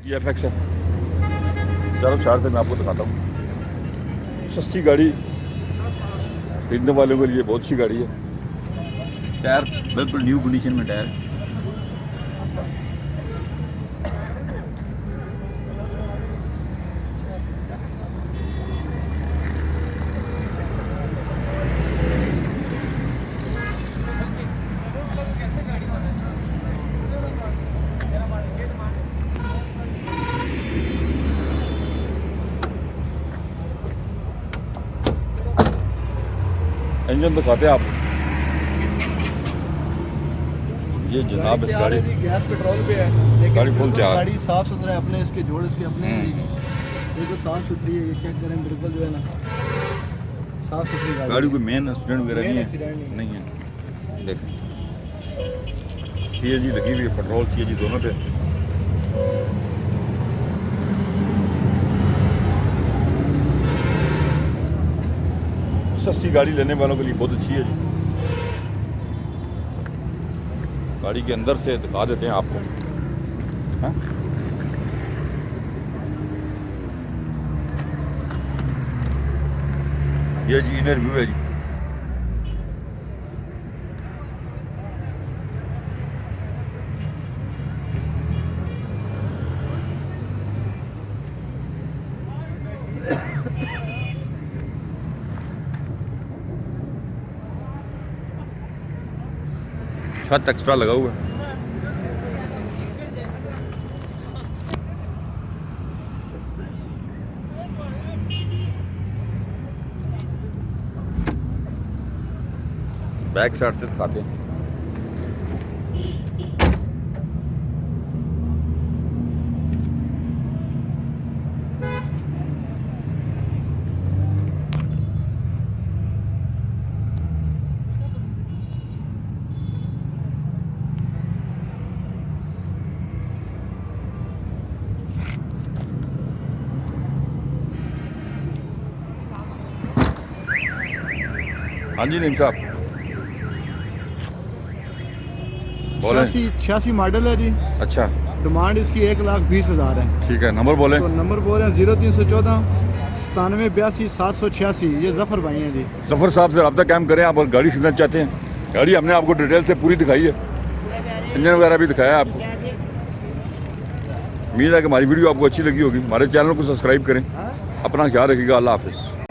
ये FX है। चलो चार से मैं आपको दिखाता हूँ। सस्ती गाड़ी खरीदने वालों के लिए बहुत अच्छी गाड़ी है। टायर बिल्कुल न्यू कंडीशन में टायर है। इंजन दिखाते हैं आप। ये जनाब इस गाड़ी गैस पेट्रोल पे है लेकिन गाड़ी फुल तैयार। गाड़ी साफ सुथरा है, अपने इसके जोड़ इसके अपने हैं। ये तो साफ सुथरी है, ये चेक करें बिल्कुल जो है ना साफ सुथरी गाड़ी कोई मेन एक्सीडेंट वगैरह मेन नहीं एक्सीडेंट है। नहीं है। देखें CNG लगी हुई है, पेट्रोल CNG दोनों पे। सस्ती गाड़ी लेने वालों के लिए बहुत अच्छी है जी। गाड़ी के अंदर से दिखा देते हैं आपको। हाँ? ये जी इनर व्यू है जी। छत एक्स्ट्रा लगा हुआ है। बैक साइड से दिखाते हैं। हाँ जी नीम साहब बोले। 86 मॉडल है जी। अच्छा डिमांड इसकी 1,20,000 है। ठीक है, नंबर बोले। तो नंबर बोल रहे हैं 0314 9782 786। ये जफर भाई हैं जी। जफर साहब से रब्ता कायम करें आप और गाड़ी खरीदना चाहते हैं। गाड़ी हमने आपको डिटेल से पूरी दिखाई है, इंजन वगैरह भी दिखाया है आपको। उम्मीद है कि हमारी वीडियो आपको अच्छी लगी होगी। हमारे चैनल को सब्सक्राइब करें। अपना ख्याल रखिएगा। अल्लाह हाफिज़।